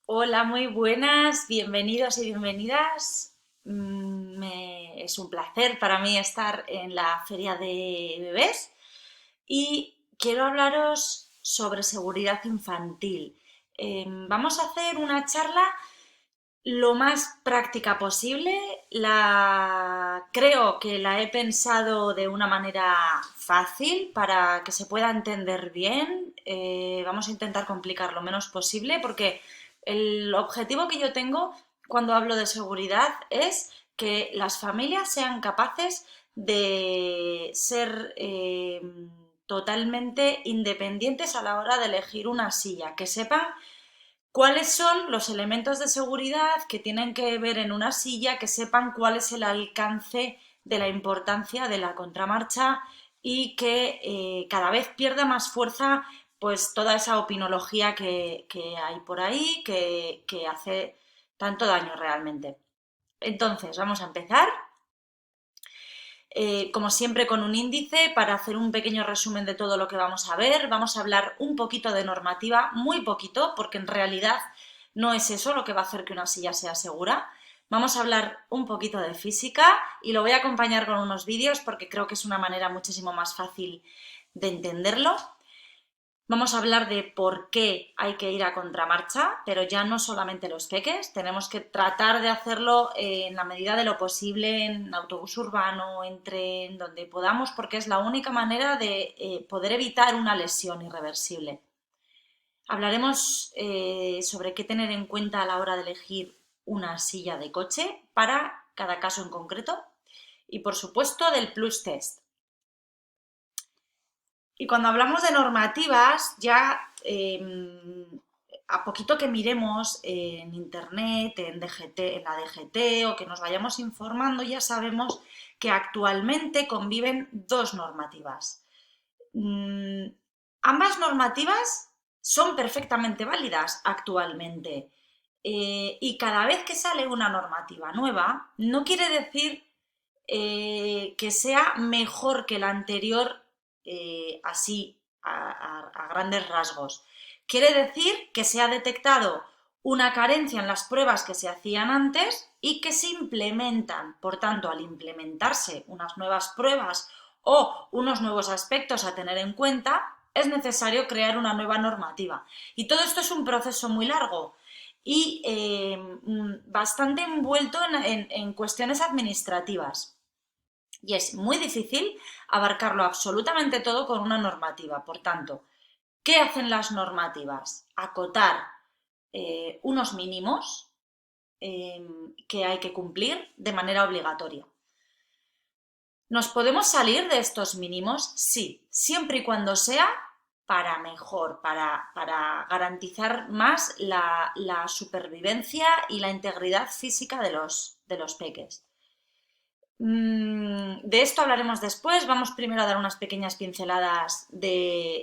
Hola, muy buenas, bienvenidos y bienvenidas. Es un placer para mí estar en la feria de bebés y quiero hablaros sobre seguridad infantil. Vamos a hacer una charla lo más práctica posible. Creo que la he pensado de una manera fácil para que se pueda entender bien. Vamos a intentar complicar lo menos posible porque el objetivo que yo tengo cuando hablo de seguridad es que las familias sean capaces de ser totalmente independientes a la hora de elegir una silla, que sepan cuáles son los elementos de seguridad que tienen que ver en una silla, que sepan cuál es el alcance de la importancia de la contramarcha y que cada vez pierda más fuerza pues toda esa opinología que hay por ahí que hace tanto daño realmente. Entonces, vamos a empezar como siempre con un índice para hacer un pequeño resumen de todo lo que vamos a ver. Vamos a hablar un poquito de normativa, muy poquito, porque en realidad no es eso lo que va a hacer que una silla sea segura. Vamos a hablar un poquito de física y lo voy a acompañar con unos vídeos porque creo que es una manera muchísimo más fácil de entenderlo. Vamos a hablar de por qué hay que ir a contramarcha, pero ya no solamente los peques, tenemos que tratar de hacerlo en la medida de lo posible en autobús urbano, en tren, donde podamos, porque es la única manera de poder evitar una lesión irreversible. Hablaremos sobre qué tener en cuenta a la hora de elegir una silla de coche para cada caso en concreto y, por supuesto, del Plus Test. Y cuando hablamos de normativas, ya a poquito que miremos en internet, en DGT, en la DGT o que nos vayamos informando, ya sabemos que actualmente conviven dos normativas. Mm, Ambas normativas son perfectamente válidas actualmente. Y cada vez que sale una normativa nueva, no quiere decir que sea mejor que la anterior así a grandes rasgos. Quiere decir que se ha detectado una carencia en las pruebas que se hacían antes y que se implementan. Por tanto, al implementarse unas nuevas pruebas o unos nuevos aspectos a tener en cuenta, es necesario crear una nueva normativa. Y todo esto es un proceso muy largo y bastante envuelto en cuestiones administrativas. Y es muy difícil abarcarlo absolutamente todo con una normativa. Por tanto, ¿qué hacen las normativas? Acotar unos mínimos que hay que cumplir de manera obligatoria. ¿Nos podemos salir de estos mínimos? Sí, siempre y cuando sea para mejor, para garantizar más la supervivencia y la integridad física de los peques. De esto hablaremos después. Vamos primero a dar unas pequeñas pinceladas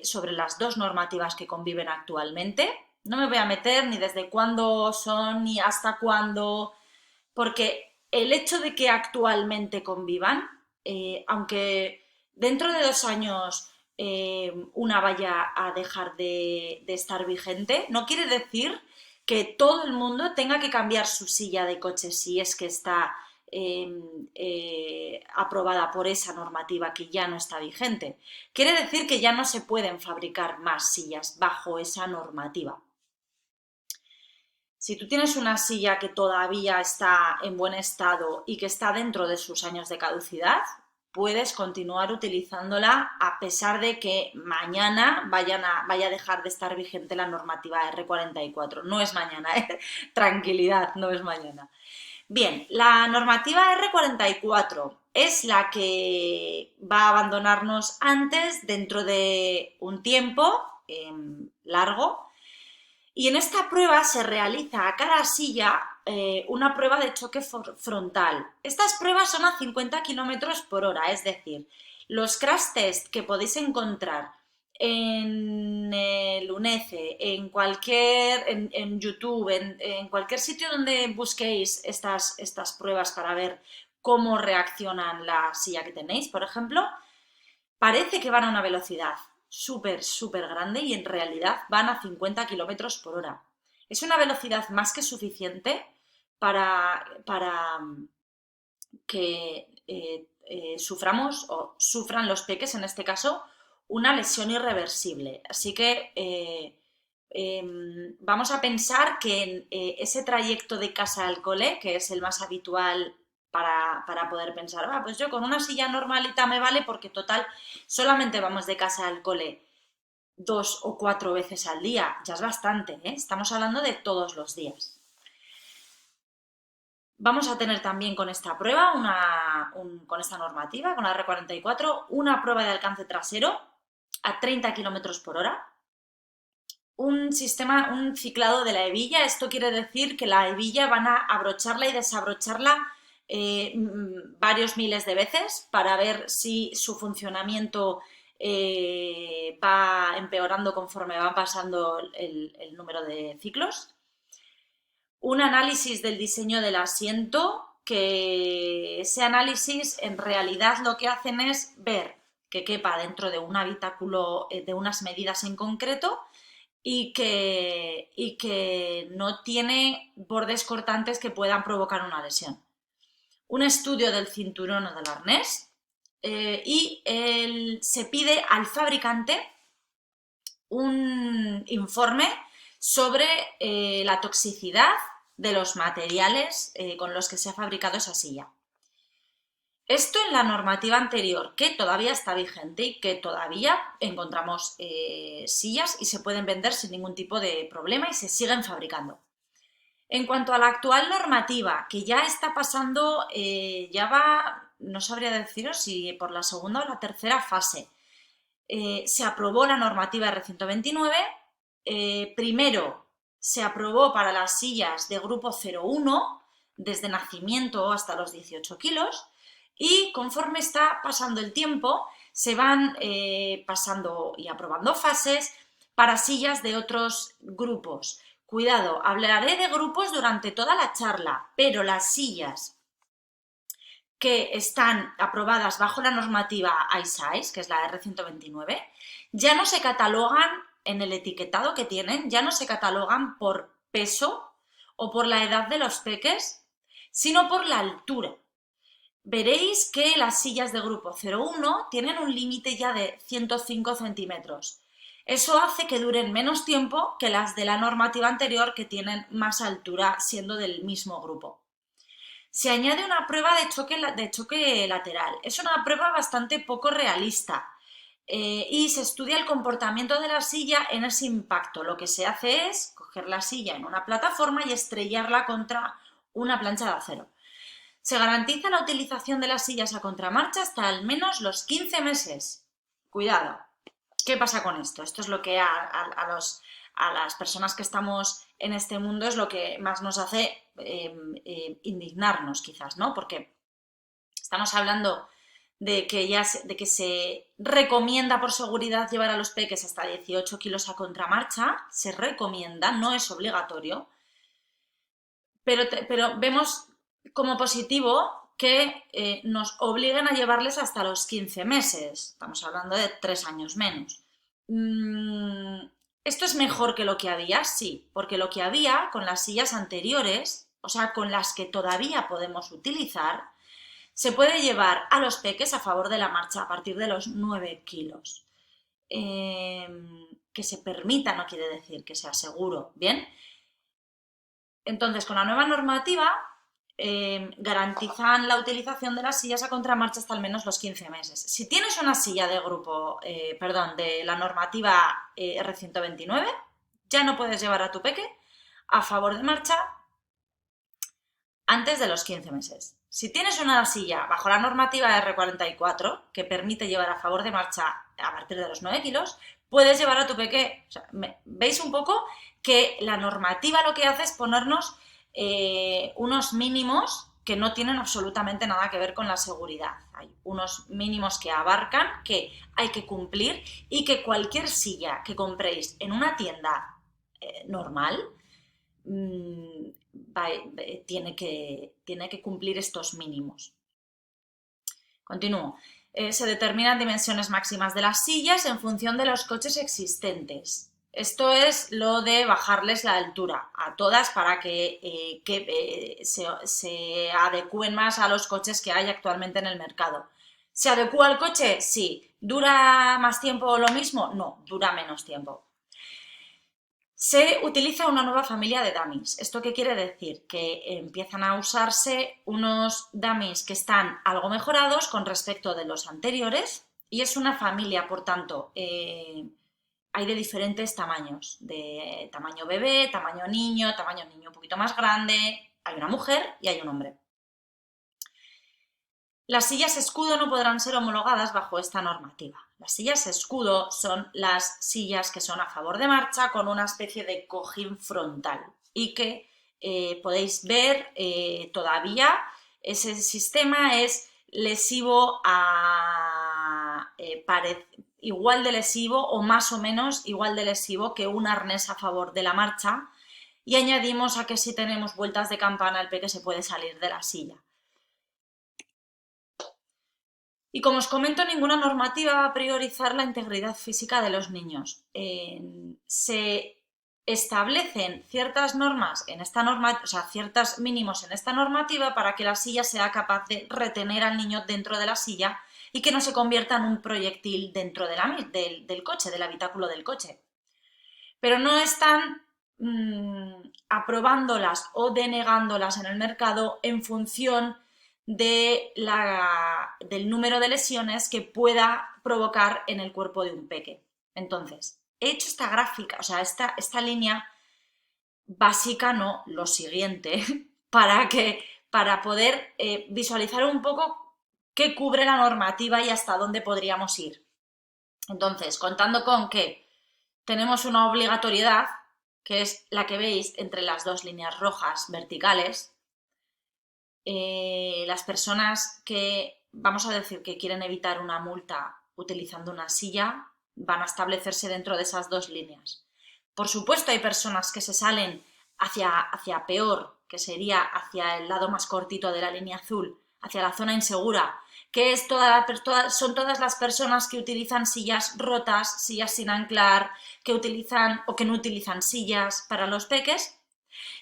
sobre las dos normativas que conviven actualmente. No me voy a meter ni desde cuándo son ni hasta cuándo, porque el hecho de que actualmente convivan, aunque dentro de 2 años una vaya a dejar de estar vigente, no quiere decir que todo el mundo tenga que cambiar su silla de coche si es que está aprobada por esa normativa que ya no está vigente. Quiere decir que ya no se pueden fabricar más sillas bajo esa normativa. Si tú tienes una silla que todavía está en buen estado y que está dentro de sus años de caducidad, puedes continuar utilizándola a pesar de que mañana vaya a dejar de estar vigente la normativa R44. No es mañana, tranquilidad, no es mañana. Bien, la normativa R44 es la que va a abandonarnos antes, dentro de un tiempo largo, y en esta prueba se realiza a cada silla una prueba de choque frontal. Estas pruebas son a 50 km por hora, es decir, los crash test que podéis encontrar en el UNECE, en YouTube, en cualquier sitio donde busquéis estas pruebas para ver cómo reaccionan la silla que tenéis, por ejemplo, parece que van a una velocidad súper grande y en realidad van a 50 km por hora. Es una velocidad más que suficiente para que suframos o sufran los peques, en este caso, una lesión irreversible. Así que vamos a pensar que en ese trayecto de casa al cole, que es el más habitual para poder pensar, pues yo con una silla normalita me vale porque total solamente vamos de casa al cole 2 o 4 veces al día, ya es bastante, ¿eh? Estamos hablando de todos los días. Vamos a tener también con esta prueba, con esta normativa, con la R44, una prueba de alcance trasero a 30 km por hora. Un ciclado de la hebilla. Esto quiere decir que la hebilla van a abrocharla y desabrocharla varios miles de veces para ver si su funcionamiento va empeorando conforme va pasando el número de ciclos. Un análisis del diseño del asiento, que ese análisis en realidad lo que hacen es ver que quepa dentro de un habitáculo de unas medidas en concreto y que no tiene bordes cortantes que puedan provocar una lesión. Un estudio del cinturón o del arnés y se pide al fabricante un informe sobre la toxicidad de los materiales con los que se ha fabricado esa silla. Esto en la normativa anterior, que todavía está vigente y que todavía encontramos sillas y se pueden vender sin ningún tipo de problema y se siguen fabricando. En cuanto a la actual normativa, que ya está pasando, ya va, no sabría deciros si por la segunda o la tercera fase. Se aprobó la normativa R129, primero se aprobó para las sillas de grupo 01, desde nacimiento hasta los 18 kilos, y conforme está pasando el tiempo, se van pasando y aprobando fases para sillas de otros grupos. Cuidado, hablaré de grupos durante toda la charla, pero las sillas que están aprobadas bajo la normativa iSize, que es la R129, ya no se catalogan en el etiquetado que tienen, ya no se catalogan por peso o por la edad de los peques, sino por la altura. Veréis que las sillas de grupo 01 tienen un límite ya de 105 centímetros. Eso hace que duren menos tiempo que las de la normativa anterior, que tienen más altura siendo del mismo grupo. Se añade una prueba de choque lateral. Es una prueba bastante poco realista y se estudia el comportamiento de la silla en ese impacto. Lo que se hace es coger la silla en una plataforma y estrellarla contra una plancha de acero. Se garantiza la utilización de las sillas a contramarcha hasta al menos los 15 meses. Cuidado. ¿Qué pasa con esto? Esto es lo que a las personas que estamos en este mundo es lo que más nos hace indignarnos, quizás, ¿no? Porque estamos hablando de que se recomienda por seguridad llevar a los peques hasta 18 kilos a contramarcha, se recomienda, no es obligatorio, pero vemos como positivo que nos obliguen a llevarles hasta los 15 meses. Estamos hablando de 3 años menos. ¿Esto es mejor que lo que había? Sí, porque lo que había con las sillas anteriores, o sea, con las que todavía podemos utilizar, se puede llevar a los peques a favor de la marcha a partir de los 9 kilos. Que se permita no quiere decir que sea seguro, ¿bien? Entonces, con la nueva normativa garantizan la utilización de las sillas a contramarcha hasta al menos los 15 meses. Si tienes una silla de de la normativa R129, ya no puedes llevar a tu peque a favor de marcha antes de los 15 meses. Si tienes una silla bajo la normativa R44, que permite llevar a favor de marcha a partir de los 9 kilos, puedes llevar a tu peque. O sea, ¿veis un poco que la normativa lo que hace es ponernos unos mínimos que no tienen absolutamente nada que ver con la seguridad? Hay unos mínimos que abarcan, que hay que cumplir, y que cualquier silla que compréis en una tienda normal tiene que cumplir estos mínimos. Continúo. Se determinan dimensiones máximas de las sillas en función de los coches existentes. Esto es lo de bajarles la altura a todas para se adecúen más a los coches que hay actualmente en el mercado. ¿Se adecúa al coche? Sí. ¿Dura más tiempo lo mismo? No, dura menos tiempo. Se utiliza una nueva familia de dummies. ¿Esto qué quiere decir? Que empiezan a usarse unos dummies que están algo mejorados con respecto de los anteriores y es una familia, por tanto, hay de diferentes tamaños, de tamaño niño un poquito más grande, hay una mujer y hay un hombre. Las sillas escudo no podrán ser homologadas bajo esta normativa. Las sillas escudo son las sillas que son a favor de marcha con una especie de cojín frontal y que podéis ver todavía ese sistema es lesivo igual de lesivo o más o menos igual de lesivo que un arnés a favor de la marcha y añadimos a que si tenemos vueltas de campana el peque se puede salir de la silla. Y como os comento, ninguna normativa va a priorizar la integridad física de los niños. Se establecen ciertas normas en esta normativa, o sea, ciertos mínimos en esta normativa para que la silla sea capaz de retener al niño dentro de la silla y que no se convierta en un proyectil dentro del coche, del habitáculo del coche. Pero no están aprobándolas o denegándolas en el mercado en función del número de lesiones que pueda provocar en el cuerpo de un peque. Entonces, he hecho esta gráfica, o sea, esta línea básica, no, lo siguiente, para poder visualizar un poco qué cubre la normativa y hasta dónde podríamos ir. Entonces, contando con que tenemos una obligatoriedad, que es la que veis entre las dos líneas rojas verticales, las personas que, vamos a decir, que quieren evitar una multa utilizando una silla, van a establecerse dentro de esas dos líneas. Por supuesto, hay personas que se salen hacia peor, que sería hacia el lado más cortito de la línea azul, hacia la zona insegura, que es son todas las personas que utilizan sillas rotas, sillas sin anclar, que utilizan o que no utilizan sillas para los peques.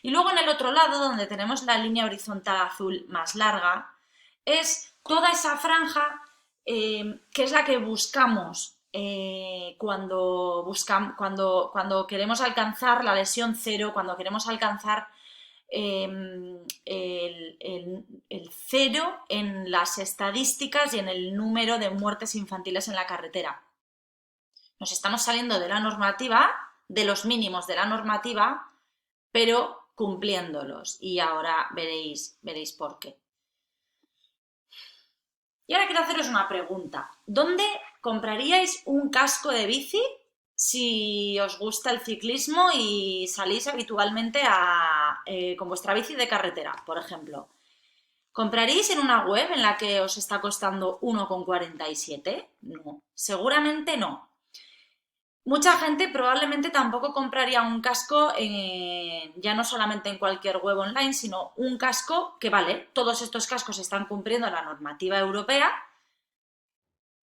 Y luego en el otro lado, donde tenemos la línea horizontal azul más larga, es toda esa franja que es la que buscamos cuando queremos alcanzar la lesión cero, cuando queremos alcanzar el cero en las estadísticas y en el número de muertes infantiles en la carretera. Nos estamos saliendo de la normativa, de los mínimos de la normativa, pero cumpliéndolos. Y ahora veréis por qué. Y ahora quiero haceros una pregunta. ¿Dónde compraríais un casco de bici si os gusta el ciclismo y salís habitualmente con vuestra bici de carretera, por ejemplo? ¿Compraríais en una web en la que os está costando 1,47? No, seguramente no. Mucha gente probablemente tampoco compraría un casco ya no solamente en cualquier web online, sino un casco que vale, todos estos cascos están cumpliendo la normativa europea,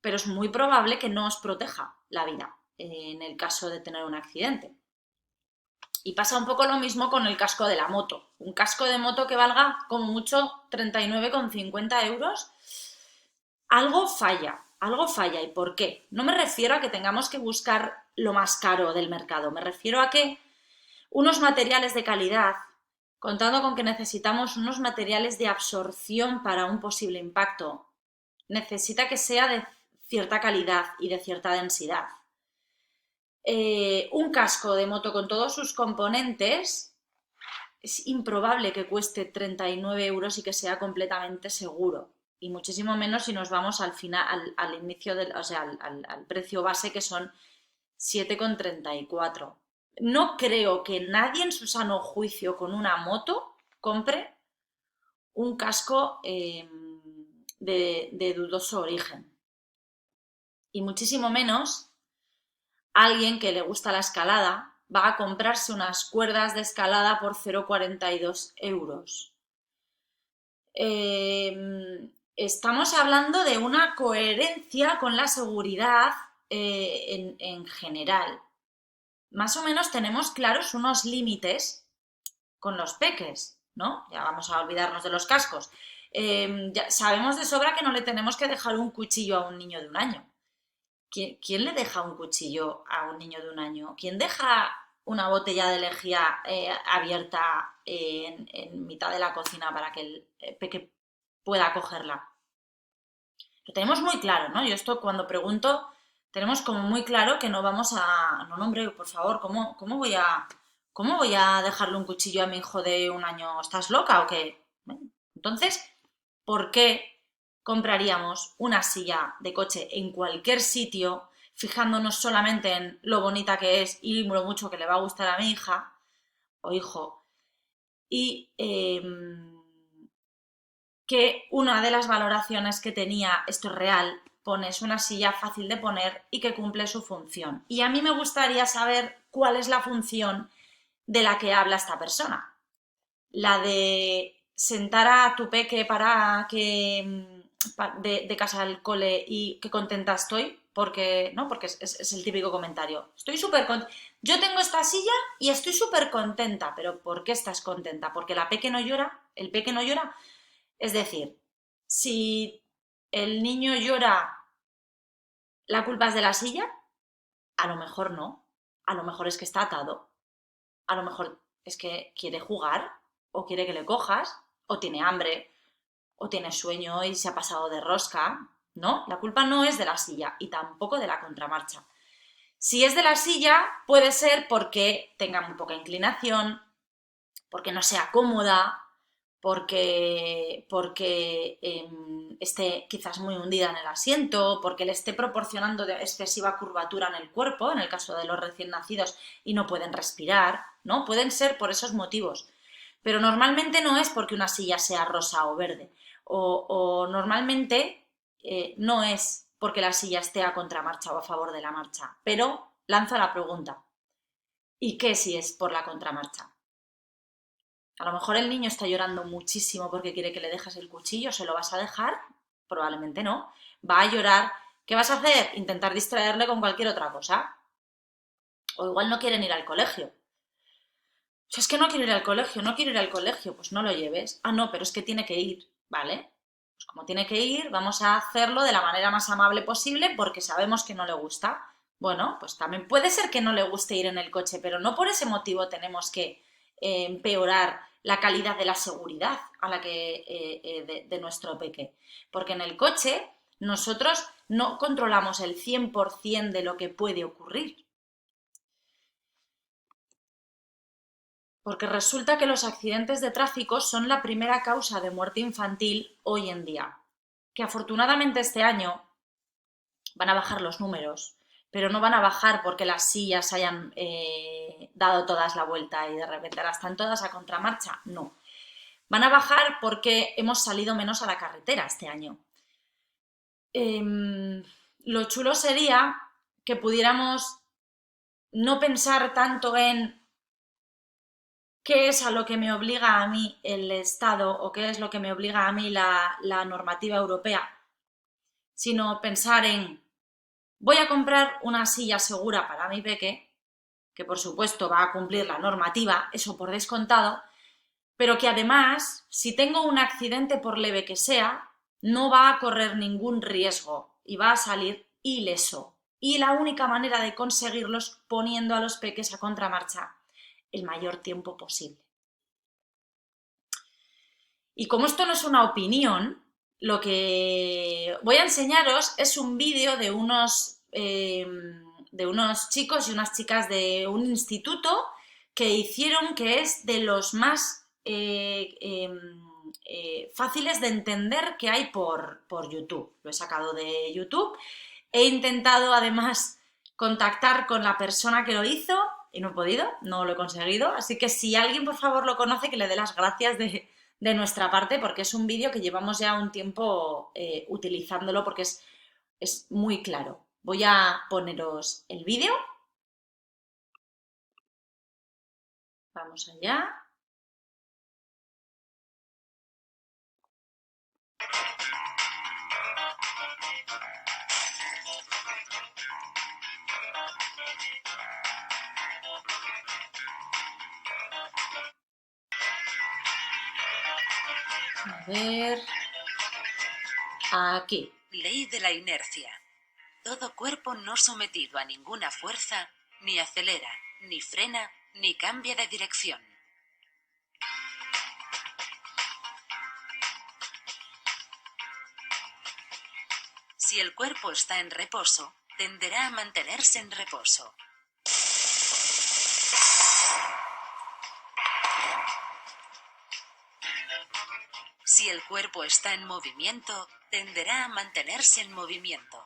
pero es muy probable que no os proteja la vida en el caso de tener un accidente. Y pasa un poco lo mismo con el casco de la moto. Un casco de moto que valga como mucho 39,50 euros, algo falla. Algo falla. ¿Y por qué? No me refiero a que tengamos que buscar lo más caro del mercado, me refiero a que unos materiales de calidad, contando con que necesitamos unos materiales de absorción para un posible impacto, necesita que sea de cierta calidad y de cierta densidad. Un casco de moto con todos sus componentes es improbable que cueste 39 euros y que sea completamente seguro. Y muchísimo menos si nos vamos al final, al inicio o sea, al precio base, que son 7,34. No creo que nadie en su sano juicio con una moto compre un casco de dudoso origen. Y muchísimo menos alguien que le gusta la escalada va a comprarse unas cuerdas de escalada por 0,42 euros. Estamos hablando de una coherencia con la seguridad en general. más o menos tenemos claros unos límites con los peques, ¿no? Ya vamos a olvidarnos de los cascos. Ya sabemos de sobra que no le tenemos que dejar un cuchillo a un niño de 1 año. ¿Quién le deja un cuchillo a un niño de 1 año? ¿Quién deja una botella de lejía abierta en mitad de la cocina para que el peque pueda cogerla? Lo tenemos muy claro, ¿no? Yo esto cuando pregunto, tenemos como muy claro que no vamos a... No, no, hombre, por favor, cómo voy a dejarle un cuchillo a mi hijo de 1 año? ¿Estás loca o qué? Bueno, entonces, ¿por qué compraríamos una silla de coche en cualquier sitio, fijándonos solamente en lo bonita que es y lo mucho que le va a gustar a mi hija o hijo? Y que una de las valoraciones que tenía, esto es real, pones una silla fácil de poner y que cumple su función. Y a mí me gustaría saber cuál es la función de la que habla esta persona. La de sentar a tu peque para que de casa al cole y qué contenta estoy, porque, ¿no? Porque es el típico comentario. Estoy súper contenta. Yo tengo esta silla y estoy súper contenta, pero ¿por qué estás contenta? Porque la peque no llora, el peque no llora. Es decir, si el niño llora, ¿la culpa es de la silla? A lo mejor no. A lo mejor es que está atado. A lo mejor es que quiere jugar, o quiere que le cojas, o tiene hambre, o tiene sueño y se ha pasado de rosca. No, la culpa no es de la silla y tampoco de la contramarcha. Si es de la silla, puede ser porque tenga muy poca inclinación, porque no sea cómoda, porque esté quizás muy hundida en el asiento, porque le esté proporcionando de excesiva curvatura en el cuerpo, en el caso de los recién nacidos, y no pueden respirar, ¿no? Pueden ser por esos motivos. Pero normalmente no es porque una silla sea rosa o verde. O normalmente no es porque la silla esté a contramarcha o a favor de la marcha. Pero lanzo la pregunta. ¿Y qué si es por la contramarcha? A lo mejor el niño está llorando muchísimo porque quiere que le dejes el cuchillo, ¿se lo vas a dejar? Probablemente no. Va a llorar. ¿Qué vas a hacer? Intentar distraerle con cualquier otra cosa. O igual no quieren ir al colegio. Si es que no quiero ir al colegio, no quiero ir al colegio, pues no lo lleves. Ah, no, pero es que tiene que ir, ¿vale? Pues como tiene que ir, vamos a hacerlo de la manera más amable posible porque sabemos que no le gusta. Bueno, pues también puede ser que no le guste ir en el coche, pero no por ese motivo tenemos que empeorar la calidad de la seguridad a la que de nuestro peque. Porque en el coche nosotros no controlamos el 100% de lo que puede ocurrir. Porque resulta que los accidentes de tráfico son la primera causa de muerte infantil hoy en día. Que afortunadamente este año van a bajar los números, pero no van a bajar porque las sillas hayan dado todas la vuelta y de repente ahora están todas a contramarcha. No. Van a bajar porque hemos salido menos a la carretera este año. Lo chulo sería que pudiéramos no pensar tanto en qué es a lo que me obliga a mí el Estado o qué es lo que me obliga a mí la normativa europea, sino pensar en voy a comprar una silla segura para mi peque, que por supuesto va a cumplir la normativa, eso por descontado, pero que además, si tengo un accidente por leve que sea, no va a correr ningún riesgo y va a salir ileso. Y la única manera de conseguirlo es poniendo a los peques a contramarcha el mayor tiempo posible. Y como esto no es una opinión, lo que voy a enseñaros es un vídeo de unos chicos y unas chicas de un instituto que hicieron, que es de los más fáciles de entender que hay por YouTube. Lo he sacado de YouTube. He intentado además contactar con la persona que lo hizo y no he podido, no lo he conseguido. Así que si alguien por favor lo conoce, que le dé las gracias de nuestra parte, porque es un vídeo que llevamos ya un tiempo utilizándolo porque es muy claro. Voy a poneros el vídeo. Vamos allá. A ver... Aquí. Ley de la inercia. Todo cuerpo no sometido a ninguna fuerza ni acelera, ni frena, ni cambia de dirección. Si el cuerpo está en reposo, tenderá a mantenerse en reposo. Si el cuerpo está en movimiento, tenderá a mantenerse en movimiento.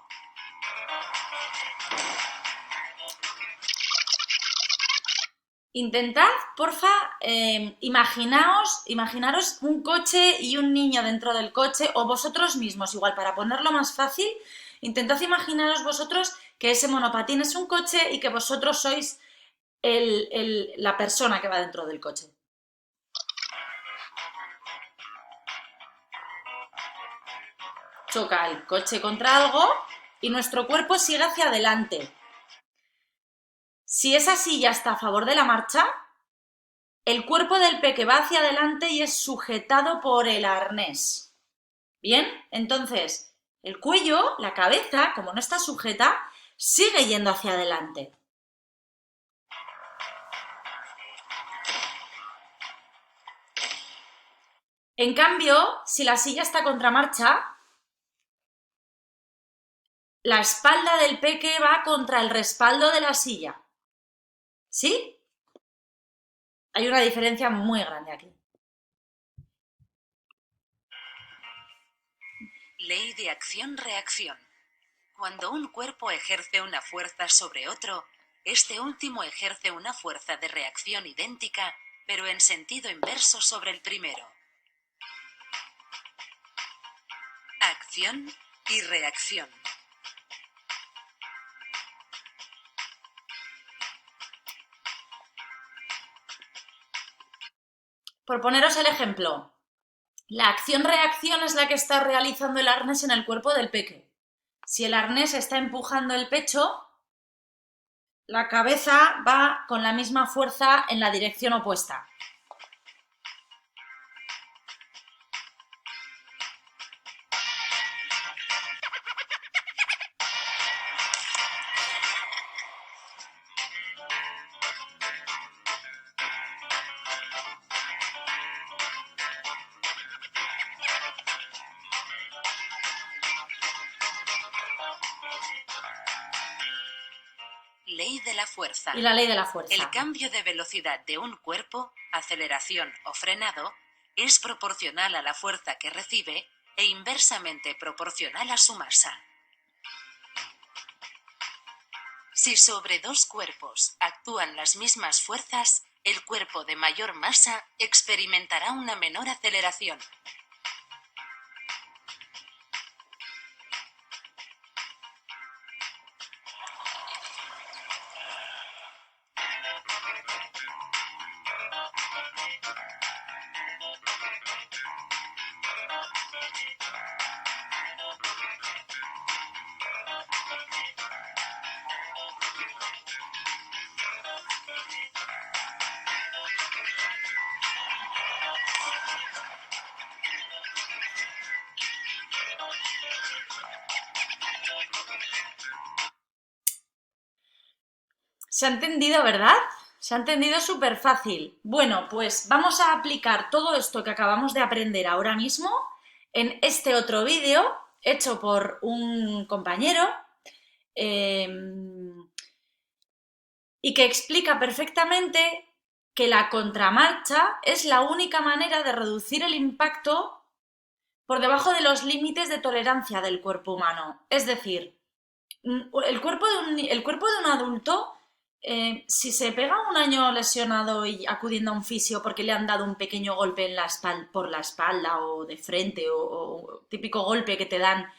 Intentad, porfa, imaginaros un coche y un niño dentro del coche, o vosotros mismos, igual para ponerlo más fácil, intentad imaginaros vosotros que ese monopatín es un coche y que vosotros sois la persona que va dentro del coche. Choca el coche contra algo y nuestro cuerpo sigue hacia adelante. Si esa silla está a favor de la marcha, el cuerpo del peque va hacia adelante y es sujetado por el arnés. Bien, entonces el cuello, la cabeza, como no está sujeta, sigue yendo hacia adelante. En cambio, si la silla está contra marcha, la espalda del peque va contra el respaldo de la silla. ¿Sí? Hay una diferencia muy grande aquí. Ley de acción-reacción. Cuando un cuerpo ejerce una fuerza sobre otro, este último ejerce una fuerza de reacción idéntica, pero en sentido inverso sobre el primero. Acción y reacción. Por poneros el ejemplo, la acción-reacción es la que está realizando el arnés en el cuerpo del peque. Si el arnés está empujando el pecho, la cabeza va con la misma fuerza en la dirección opuesta. Ley de la fuerza. Y la ley de la fuerza. El cambio de velocidad de un cuerpo, aceleración o frenado, es proporcional a la fuerza que recibe e inversamente proporcional a su masa. Si sobre dos cuerpos actúan las mismas fuerzas, el cuerpo de mayor masa experimentará una menor aceleración. ¿Se ha entendido, verdad? Se ha entendido súper fácil. Bueno, pues vamos a aplicar todo esto que acabamos de aprender ahora mismo en este otro vídeo hecho por un compañero y que explica perfectamente que la contramarcha es la única manera de reducir el impacto por debajo de los límites de tolerancia del cuerpo humano. Es decir, el cuerpo de un adulto, si se pega un año lesionado y acudiendo a un fisio porque le han dado un pequeño golpe en por la espalda o de frente o típico golpe que te dan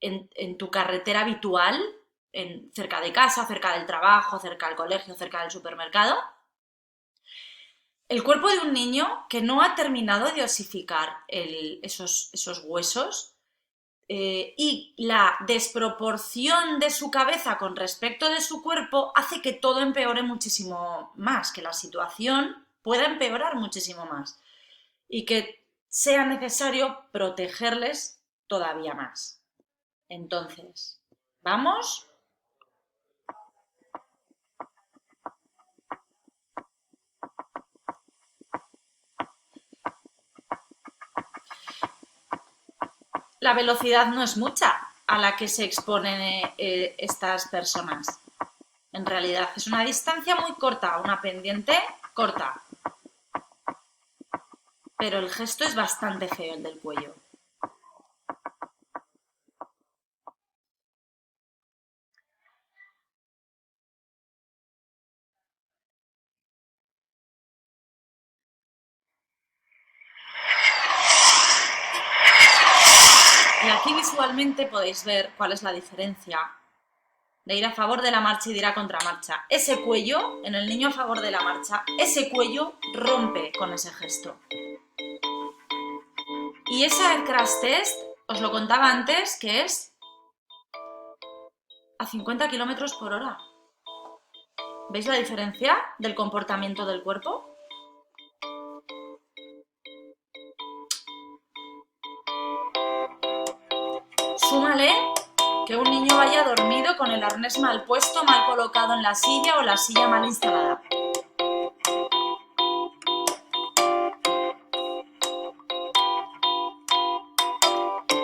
en tu carretera habitual, cerca de casa, cerca del trabajo, cerca del colegio, cerca del supermercado, el cuerpo de un niño que no ha terminado de osificar esos huesos y la desproporción de su cabeza con respecto de su cuerpo hace que todo empeore muchísimo más, que la situación pueda empeorar muchísimo más y que sea necesario protegerles todavía más. Entonces, ¿vamos? La velocidad no es mucha a la que se exponen estas personas. En realidad es una distancia muy corta, una pendiente corta. Pero el gesto es bastante feo, el del cuello. Y aquí visualmente podéis ver cuál es la diferencia de ir a favor de la marcha y de ir a contramarcha. Ese cuello, en el niño a favor de la marcha, ese cuello rompe con ese gesto. Y ese crash test, os lo contaba antes, que es a 50 km/h. ¿Veis la diferencia del comportamiento del cuerpo? Súmale que un niño vaya dormido con el arnés mal puesto, mal colocado en la silla o la silla mal instalada.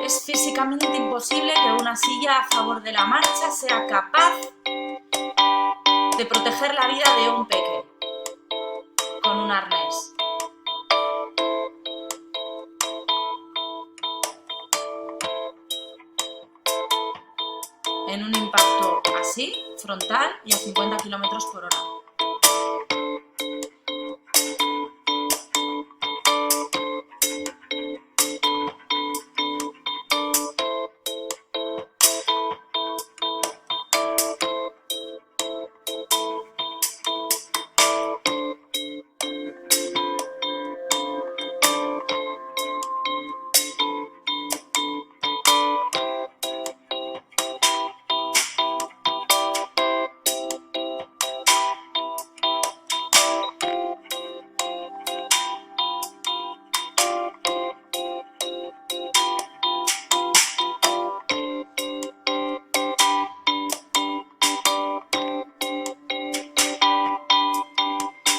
Es físicamente imposible que una silla a favor de la marcha sea capaz de proteger la vida de un peque con un arnés. En un impacto así, frontal y a 50 km/h.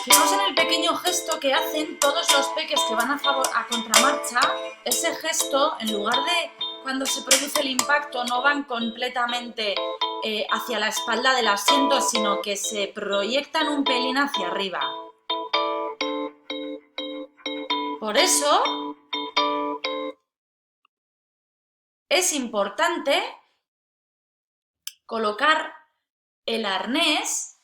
Fijaos en el pequeño gesto que hacen todos los peques que van a contramarcha. Ese gesto, en lugar de cuando se produce el impacto, no van completamente hacia la espalda del asiento, sino que se proyectan un pelín hacia arriba. Por eso es importante colocar el arnés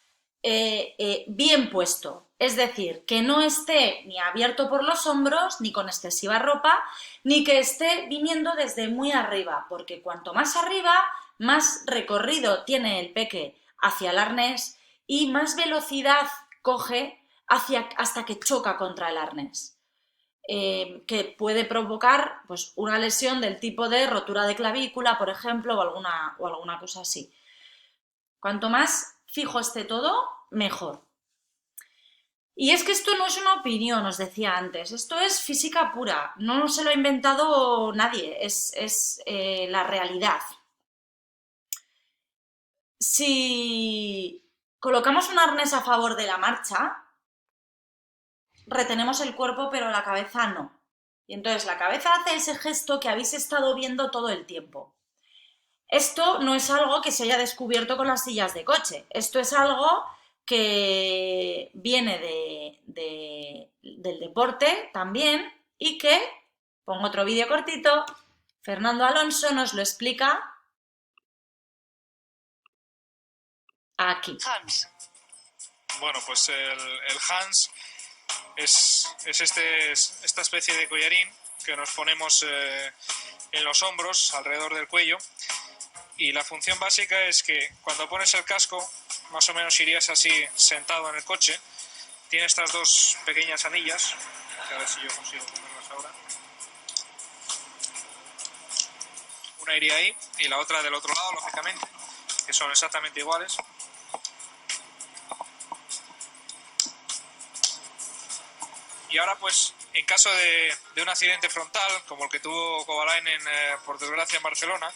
bien puesto, es decir, que no esté ni abierto por los hombros, ni con excesiva ropa, ni que esté viniendo desde muy arriba, porque cuanto más arriba, más recorrido tiene el peque hacia el arnés y más velocidad coge hasta que choca contra el arnés. Que puede provocar pues, una lesión del tipo de rotura de clavícula, por ejemplo, o alguna cosa así. Cuanto más fijo esté todo, mejor. Y es que esto no es una opinión, os decía antes, esto es física pura, no se lo ha inventado nadie, es la realidad. Si colocamos un arnés a favor de la marcha, retenemos el cuerpo pero la cabeza no. Y entonces la cabeza hace ese gesto que habéis estado viendo todo el tiempo. Esto no es algo que se haya descubierto con las sillas de coche, esto es algo que viene del deporte también y que, pongo otro vídeo cortito, Fernando Alonso nos lo explica aquí. Hans. Bueno, pues el Hans es esta especie de collarín que nos ponemos en los hombros, alrededor del cuello, y la función básica es que cuando pones el casco, más o menos irías así sentado en el coche, tiene estas dos pequeñas anillas, que a ver si yo consigo ponerlas ahora. Una iría ahí y la otra del otro lado, lógicamente, que son exactamente iguales. Y ahora pues en caso de un accidente frontal, como el que tuvo Kovalainen, por desgracia, en Barcelona,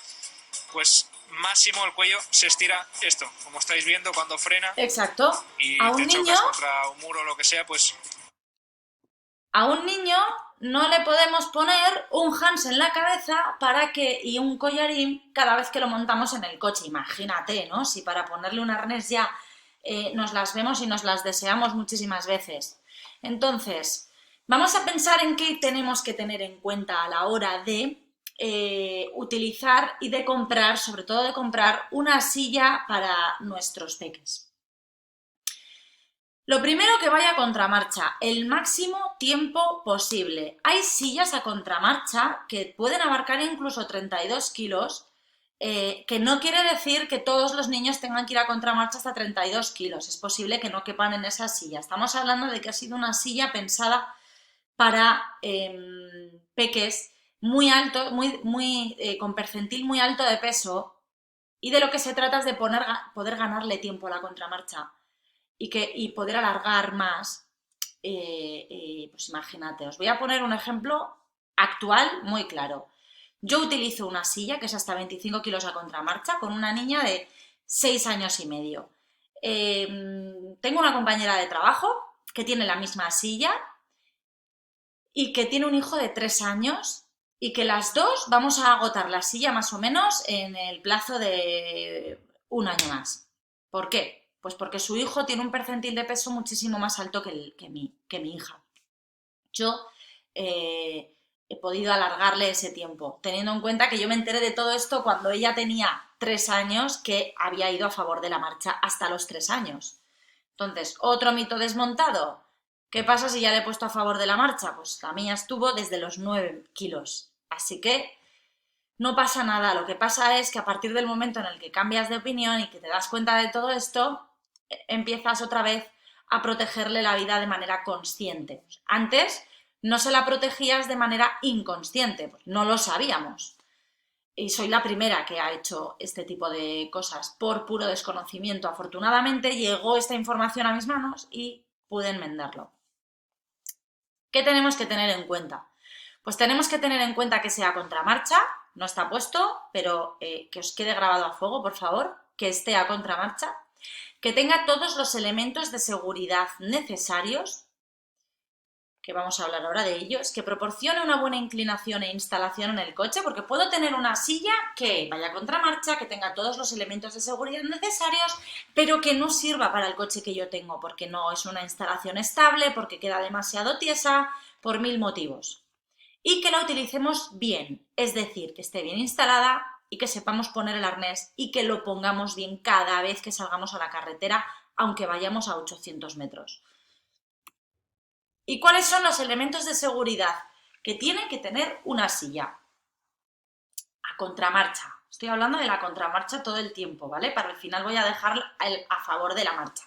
pues máximo el cuello se estira esto, como estáis viendo cuando frena. Exacto. Y A te un niño, chocas contra un muro o lo que sea, pues... a un niño no le podemos poner un Hans en la cabeza y un collarín cada vez que lo montamos en el coche. Imagínate, ¿no? Si para ponerle un arnés ya nos las vemos y nos las deseamos muchísimas veces. Entonces, vamos a pensar en qué tenemos que tener en cuenta a la hora de utilizar y de comprar, sobre todo de comprar una silla para nuestros peques. Lo primero, que vaya a contramarcha, el máximo tiempo posible. Hay sillas a contramarcha que pueden abarcar incluso 32 kilos, que no quiere decir que todos los niños tengan que ir a contramarcha hasta 32 kilos. Es posible que no quepan en esa silla. Estamos hablando de que ha sido una silla pensada para peques muy alto, con percentil muy alto de peso, y de lo que se trata es de poder ganarle tiempo a la contramarcha y poder alargar más. Pues imagínate, os voy a poner un ejemplo actual muy claro. Yo utilizo una silla que es hasta 25 kilos a contramarcha con una niña de 6 años y medio. Tengo una compañera de trabajo que tiene la misma silla y que tiene un hijo de 3 años y que las dos vamos a agotar la silla más o menos en el plazo de un año más. ¿Por qué? Pues porque su hijo tiene un percentil de peso muchísimo más alto que mi hija. Yo he podido alargarle ese tiempo, teniendo en cuenta que yo me enteré de todo esto cuando ella tenía 3 años, que había ido a favor de la marcha hasta los 3 años. Entonces, otro mito desmontado. ¿Qué pasa si ya le he puesto a favor de la marcha? Pues la mía estuvo desde los 9 kilos. Así que no pasa nada. Lo que pasa es que a partir del momento en el que cambias de opinión y que te das cuenta de todo esto, empiezas otra vez a protegerle la vida de manera consciente. Antes no se la protegías de manera inconsciente, pues no lo sabíamos. Y soy la primera que ha hecho este tipo de cosas por puro desconocimiento. Afortunadamente llegó esta información a mis manos y pude enmendarlo. ¿Qué tenemos que tener en cuenta? Pues tenemos que tener en cuenta que sea contramarcha, no está puesto, pero que os quede grabado a fuego, por favor, que esté a contramarcha, que tenga todos los elementos de seguridad necesarios, que vamos a hablar ahora de ellos, que proporcione una buena inclinación e instalación en el coche, porque puedo tener una silla que vaya a contramarcha, que tenga todos los elementos de seguridad necesarios, pero que no sirva para el coche que yo tengo, porque no es una instalación estable, porque queda demasiado tiesa, por 1000 motivos. Y que la utilicemos bien, es decir, que esté bien instalada y que sepamos poner el arnés y que lo pongamos bien cada vez que salgamos a la carretera, aunque vayamos a 800 metros. ¿Y cuáles son los elementos de seguridad que tiene que tener una silla? A contramarcha. Estoy hablando de la contramarcha todo el tiempo, ¿vale? Para el final voy a dejar a favor de la marcha.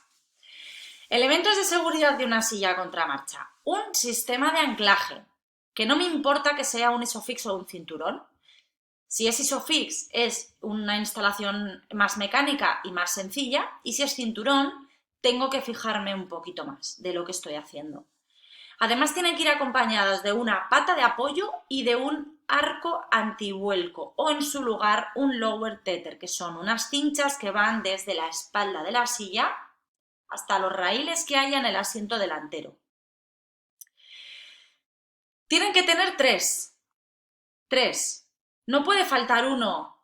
Elementos de seguridad de una silla a contramarcha. Un sistema de anclaje, que no me importa que sea un Isofix o un cinturón. Si es Isofix es una instalación más mecánica y más sencilla, y si es cinturón tengo que fijarme un poquito más de lo que estoy haciendo. Además tienen que ir acompañados de una pata de apoyo y de un arco antivuelco o en su lugar un lower tether, que son unas cinchas que van desde la espalda de la silla hasta los raíles que haya en el asiento delantero. Tienen que tener tres. No puede faltar uno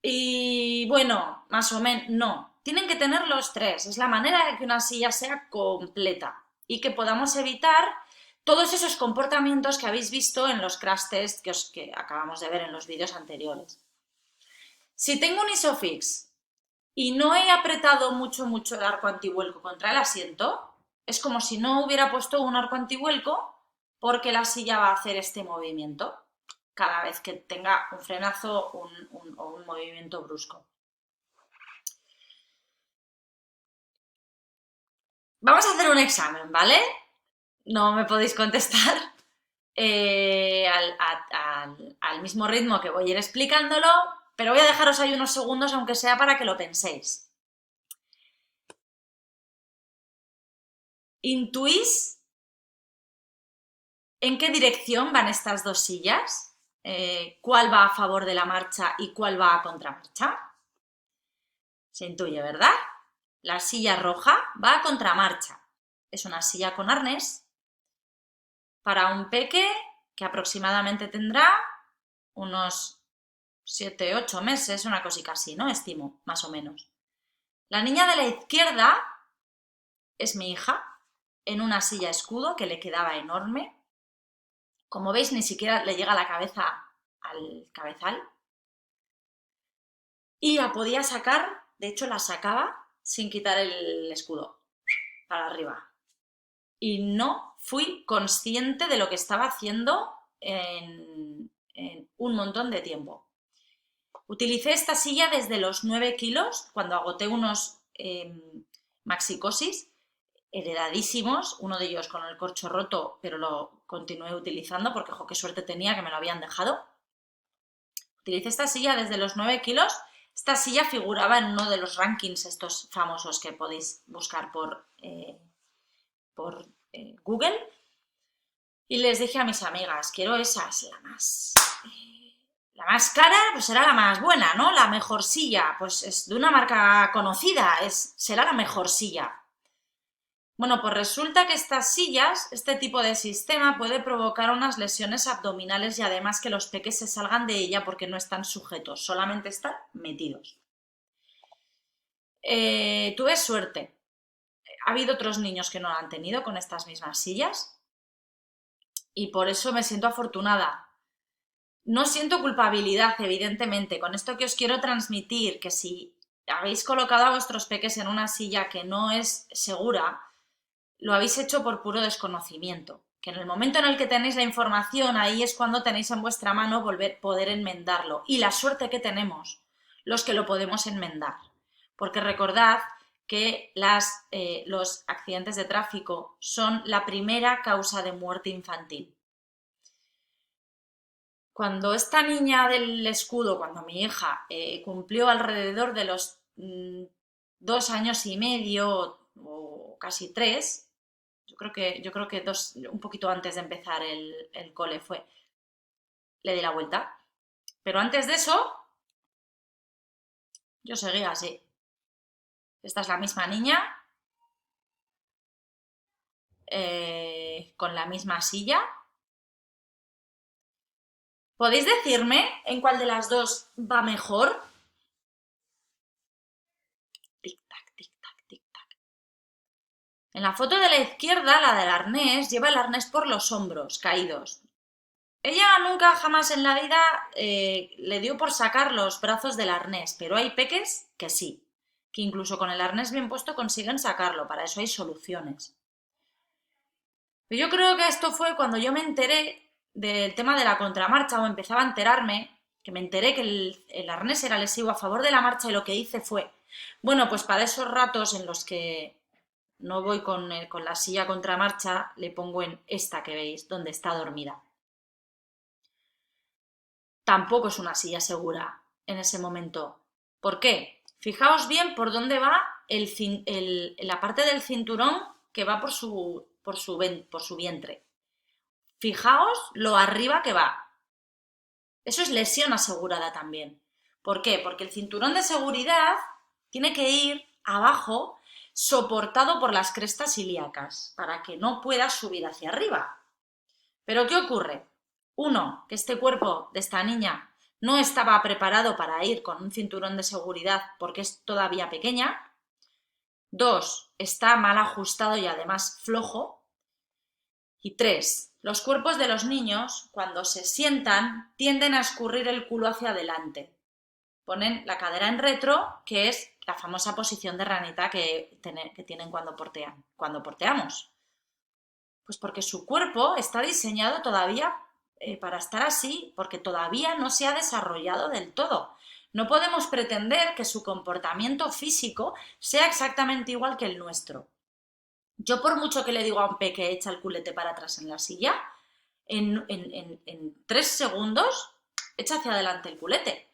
y bueno, más o menos, no. Tienen que tener los 3. Es la manera de que una silla sea completa y que podamos evitar todos esos comportamientos que habéis visto en los crash test que acabamos de ver en los vídeos anteriores. Si tengo un Isofix y no he apretado mucho el arco antivuelco contra el asiento, es como si no hubiera puesto un arco antivuelco, porque la silla va a hacer este movimiento cada vez que tenga un frenazo o un movimiento brusco. Vamos a hacer un examen, ¿vale? No me podéis contestar al mismo ritmo que voy a ir explicándolo, pero voy a dejaros ahí unos segundos, aunque sea para que lo penséis. ¿Intuís ¿En qué dirección van estas dos sillas? ¿Cuál va a favor de la marcha y cuál va a contramarcha? Se intuye, ¿verdad? La silla roja va a contramarcha. Es una silla con arnés para un peque que aproximadamente tendrá unos 7-8 meses, una cosita así, ¿no? Estimo, más o menos. La niña de la izquierda es mi hija, en una silla escudo que le quedaba enorme. Como veis, ni siquiera le llega la cabeza al cabezal. Y la podía sacar, de hecho la sacaba sin quitar el escudo, para arriba. Y no fui consciente de lo que estaba haciendo en un montón de tiempo. Utilicé esta silla desde los 9 kilos, cuando agoté unos maxicosis heredadísimos, uno de ellos con el corcho roto, pero lo continué utilizando porque, jo, qué suerte tenía que me lo habían dejado. Utilicé esta silla desde los 9 kilos. Esta silla figuraba en uno de los rankings estos famosos que podéis buscar por Google. Y les dije a mis amigas, quiero esas, la más cara, pues será la más buena, ¿no? La mejor silla, pues es de una marca conocida, será la mejor silla. Bueno, pues resulta que estas sillas, este tipo de sistema puede provocar unas lesiones abdominales y además que los peques se salgan de ella porque no están sujetos, solamente están metidos. Tuve suerte. Ha habido otros niños que no la han tenido con estas mismas sillas y por eso me siento afortunada. No siento culpabilidad, evidentemente. Con esto que os quiero transmitir, que si habéis colocado a vuestros peques en una silla que no es segura, lo habéis hecho por puro desconocimiento. Que en el momento en el que tenéis la información, ahí es cuando tenéis en vuestra mano poder enmendarlo. Y la suerte que tenemos los que lo podemos enmendar. Porque recordad que los accidentes de tráfico son la primera causa de muerte infantil. Cuando esta niña del escudo, cuando mi hija cumplió alrededor de los 2 años y medio o casi 3, yo creo que un poquito antes de empezar el cole le di la vuelta. Pero antes de eso, yo seguía así. Esta es la misma niña, con la misma silla. ¿Podéis decirme en cuál de las dos va mejor? Tic-tac, tic-tac, tic-tac. En la foto de la izquierda, la del arnés, lleva el arnés por los hombros, caídos. Ella nunca jamás en la vida le dio por sacar los brazos del arnés, pero hay peques que sí, que incluso con el arnés bien puesto consiguen sacarlo, para eso hay soluciones. Pero yo creo que esto fue cuando yo me enteré del tema de la contramarcha, o empezaba a enterarme, que me enteré que el arnés era lesivo a favor de la marcha, y lo que hice fue, bueno, pues para esos ratos en los que no voy con la silla contramarcha, le pongo en esta que veis, donde está dormida. Tampoco es una silla segura en ese momento. ¿Por qué? Fijaos bien por dónde va la parte del cinturón que va por su vientre. Fijaos lo arriba que va. Eso es lesión asegurada también. ¿Por qué? Porque el cinturón de seguridad tiene que ir abajo, soportado por las crestas ilíacas, para que no pueda subir hacia arriba. ¿Pero qué ocurre? Uno, que este cuerpo de esta niña no estaba preparado para ir con un cinturón de seguridad porque es todavía pequeña. 2, está mal ajustado y además flojo. Y 3, los cuerpos de los niños, cuando se sientan, tienden a escurrir el culo hacia adelante. Ponen la cadera en retro, que es la famosa posición de ranita que tienen cuando porteamos. Pues porque su cuerpo está diseñado todavía para estar así, porque todavía no se ha desarrollado del todo. No podemos pretender que su comportamiento físico sea exactamente igual que el nuestro. Yo, por mucho que le digo a un peque echa el culete para atrás en la silla, en 3 segundos echa hacia adelante el culete.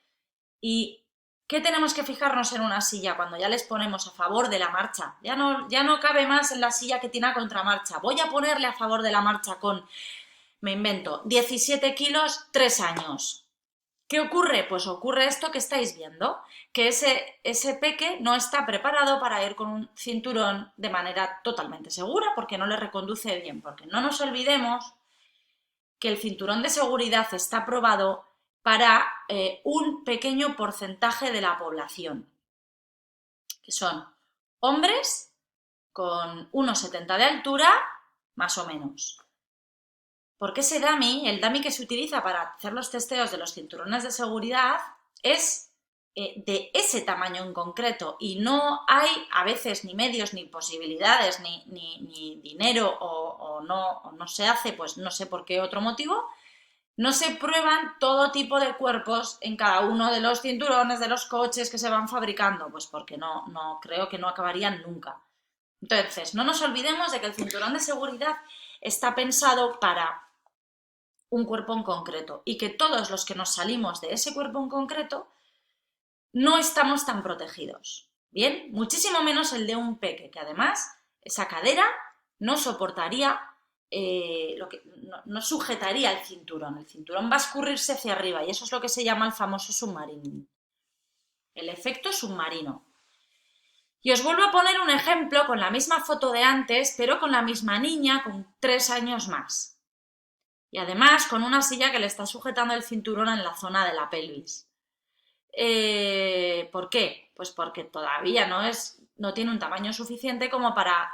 ¿Y qué tenemos que fijarnos en una silla cuando ya les ponemos a favor de la marcha? Ya no cabe más en la silla que tiene a contramarcha. Voy a ponerle a favor de la marcha con me invento, 17 kilos, 3 años. ¿Qué ocurre? Pues ocurre esto que estáis viendo, que ese peque no está preparado para ir con un cinturón de manera totalmente segura porque no le reconduce bien, porque no nos olvidemos que el cinturón de seguridad está aprobado para un pequeño porcentaje de la población, que son hombres con 1,70 de altura, más o menos. Porque ese dummy, el dummy que se utiliza para hacer los testeos de los cinturones de seguridad, es de ese tamaño en concreto y no hay a veces ni medios, ni posibilidades, ni dinero o no se hace, pues no sé por qué otro motivo, no se prueban todo tipo de cuerpos en cada uno de los cinturones de los coches que se van fabricando, pues porque no creo que no acabarían nunca. Entonces, no nos olvidemos de que el cinturón de seguridad está pensado para un cuerpo en concreto y que todos los que nos salimos de ese cuerpo en concreto no estamos tan protegidos. Bien, muchísimo menos el de un peque, que además esa cadera no soportaría, no sujetaría el cinturón va a escurrirse hacia arriba y eso es lo que se llama el famoso submarino, el efecto submarino. Y os vuelvo a poner un ejemplo con la misma foto de antes, pero con la misma niña con 3 años más. Y además con una silla que le está sujetando el cinturón en la zona de la pelvis. ¿Por qué? Pues porque todavía no tiene un tamaño suficiente como para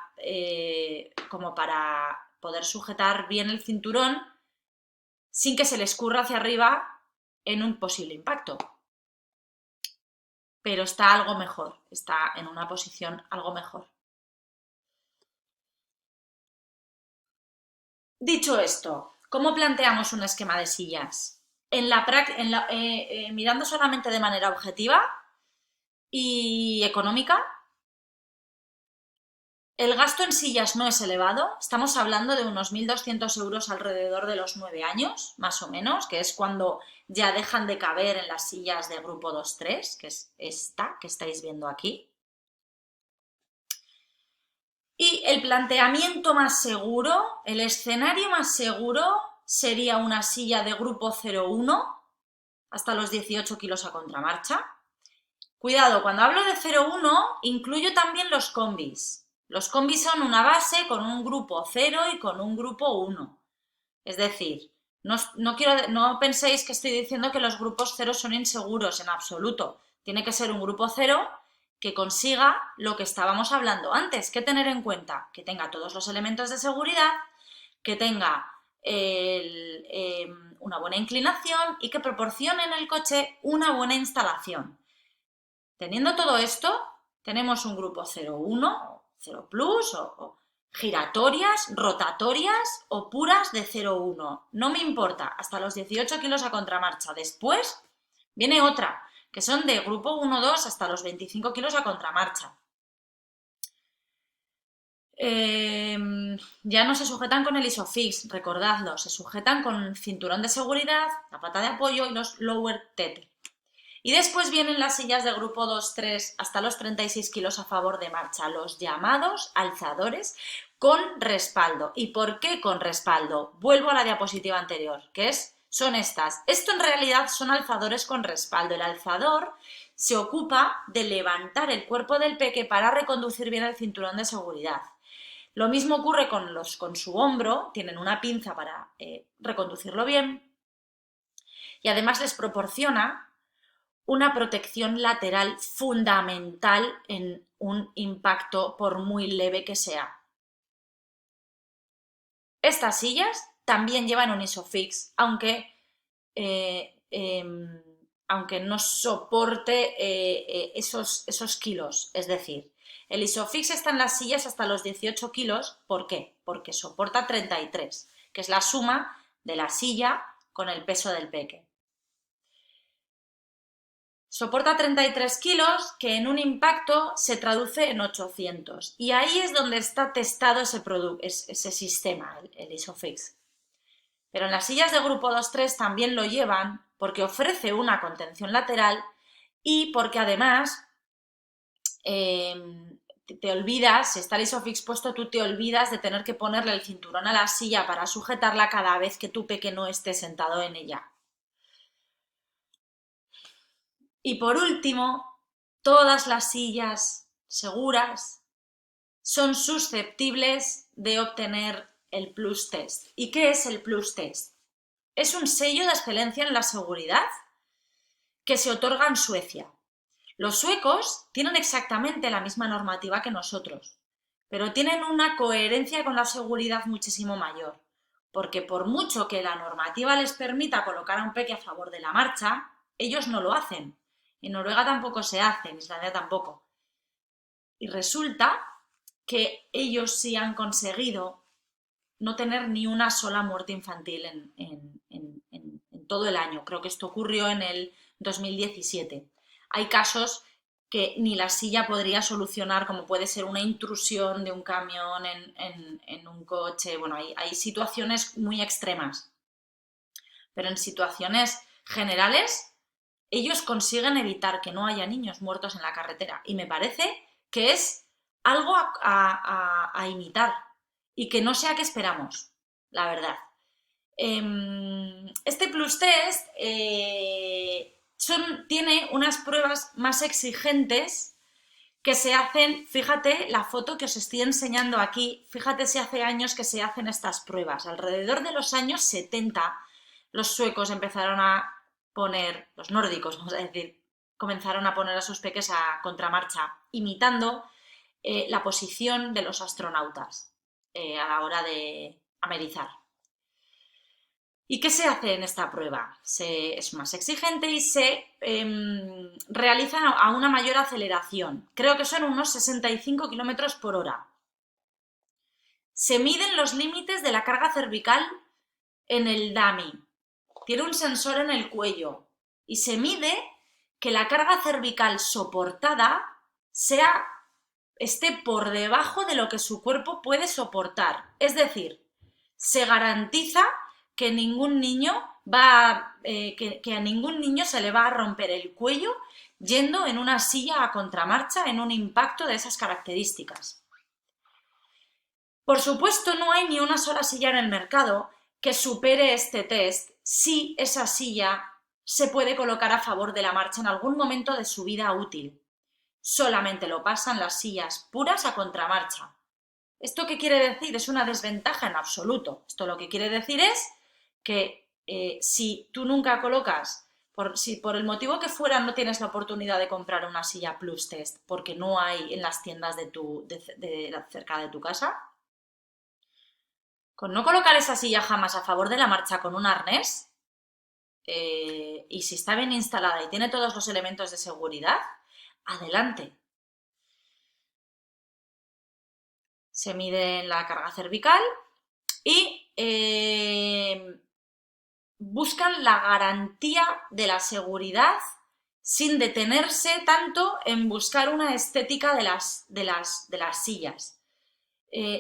poder sujetar bien el cinturón sin que se le escurra hacia arriba en un posible impacto. Pero está algo mejor, está en una posición algo mejor. Dicho esto, ¿cómo planteamos un esquema de sillas? Mirando solamente de manera objetiva y económica, el gasto en sillas no es elevado, estamos hablando de unos 1.200 euros alrededor de los 9 años, más o menos, que es cuando ya dejan de caber en las sillas de grupo 2-3, que es esta que estáis viendo aquí. Y el planteamiento más seguro, el escenario más seguro sería una silla de grupo 0-1 hasta los 18 kilos a contramarcha. Cuidado, cuando hablo de 0-1 incluyo también los combis. Los combis son una base con un grupo 0 y con un grupo 1. Es decir, no penséis que estoy diciendo que los grupos 0 son inseguros, en absoluto. Tiene que ser un grupo 0 que consiga lo que estábamos hablando antes. ¿Qué tener en cuenta? Que tenga todos los elementos de seguridad, que tenga una buena inclinación y que proporcione en el coche una buena instalación. Teniendo todo esto, tenemos un grupo 0-1, 0 plus o giratorias, rotatorias o puras de 0-1. No me importa, hasta los 18 kilos a contramarcha. Después viene otra, que son de grupo 1-2 hasta los 25 kilos a contramarcha. Ya no se sujetan con el ISOFIX, recordadlo, se sujetan con cinturón de seguridad, la pata de apoyo y los lower tether. Y después vienen las sillas de grupo 2-3 hasta los 36 kilos a favor de marcha, los llamados alzadores con respaldo. ¿Y por qué con respaldo? Vuelvo a la diapositiva anterior, que son estas. Esto en realidad son alzadores con respaldo. El alzador se ocupa de levantar el cuerpo del peque para reconducir bien el cinturón de seguridad. Lo mismo ocurre con su hombro, tienen una pinza para reconducirlo bien y además les proporciona una protección lateral fundamental en un impacto por muy leve que sea. Estas sillas también llevan un ISOFIX, aunque no soporte esos kilos, es decir, el ISOFIX está en las sillas hasta los 18 kilos, ¿por qué? Porque soporta 33, que es la suma de la silla con el peso del peque. Soporta 33 kilos, que en un impacto se traduce en 800. Y ahí es donde está testado ese sistema, el ISOFIX. Pero en las sillas de grupo 2-3 también lo llevan porque ofrece una contención lateral y porque además te olvidas, si está el Isofix puesto, tú te olvidas de tener que ponerle el cinturón a la silla para sujetarla cada vez que tu peque no esté sentado en ella. Y por último, todas las sillas seguras son susceptibles de obtener el Plus Test. ¿Y qué es el Plus Test? Es un sello de excelencia en la seguridad que se otorga en Suecia. Los suecos tienen exactamente la misma normativa que nosotros, pero tienen una coherencia con la seguridad muchísimo mayor, porque por mucho que la normativa les permita colocar a un peque a favor de la marcha, ellos no lo hacen. En Noruega tampoco se hace, en Islandia tampoco. Y resulta que ellos sí han conseguido no tener ni una sola muerte infantil en todo el año. Creo que esto ocurrió en el 2017. Hay casos que ni la silla podría solucionar, como puede ser una intrusión de un camión en un coche. Bueno, hay situaciones muy extremas. Pero en situaciones generales, ellos consiguen evitar que no haya niños muertos en la carretera. Y me parece que es algo a imitar y que no sé a qué esperamos, la verdad. Este Plus Test tiene unas pruebas más exigentes que se hacen, fíjate la foto que os estoy enseñando aquí, fíjate si hace años que se hacen estas pruebas. Alrededor de los años 70 los suecos empezaron a poner, los nórdicos vamos a decir, comenzaron a poner a sus peques a contramarcha, imitando la posición de los astronautas a la hora de amerizar. ¿Y qué se hace en esta prueba? Es más exigente y se realiza a una mayor aceleración. Creo que son unos 65 km por hora. Se miden los límites de la carga cervical en el dummy. Tiene un sensor en el cuello y se mide que la carga cervical soportada esté por debajo de lo que su cuerpo puede soportar. Es decir, se garantiza que ningún niño que a ningún niño se le va a romper el cuello yendo en una silla a contramarcha en un impacto de esas características. Por supuesto, no hay ni una sola silla en el mercado que supere este test si esa silla se puede colocar a favor de la marcha en algún momento de su vida útil. Solamente lo pasan las sillas puras a contramarcha. ¿Esto qué quiere decir? Es una desventaja en absoluto. Esto lo que quiere decir es que si tú nunca colocas, si por el motivo que fuera no tienes la oportunidad de comprar una silla Plus Test porque no hay en las tiendas cerca de tu casa, con no colocar esa silla jamás a favor de la marcha con un arnés, y si está bien instalada y tiene todos los elementos de seguridad, adelante. Se mide la carga cervical y buscan la garantía de la seguridad sin detenerse tanto en buscar una estética de las sillas.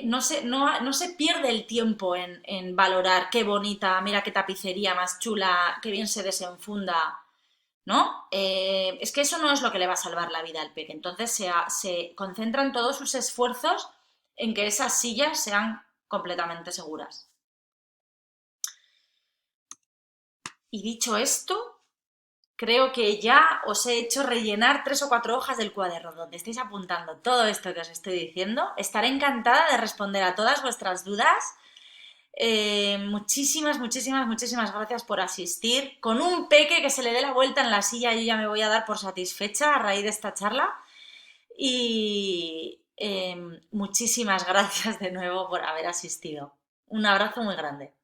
No se pierde el tiempo en valorar qué bonita, mira qué tapicería más chula, qué bien se desenfunda, ¿no? Es que eso no es lo que le va a salvar la vida al peque. Entonces se concentran todos sus esfuerzos en que esas sillas sean completamente seguras. Y dicho esto, creo que ya os he hecho rellenar 3 o 4 hojas del cuaderno donde estáis apuntando todo esto que os estoy diciendo. Estaré encantada de responder a todas vuestras dudas. Muchísimas gracias por asistir. Con un peque que se le dé la vuelta en la silla, yo ya me voy a dar por satisfecha a raíz de esta charla. Y muchísimas gracias de nuevo por haber asistido. Un abrazo muy grande.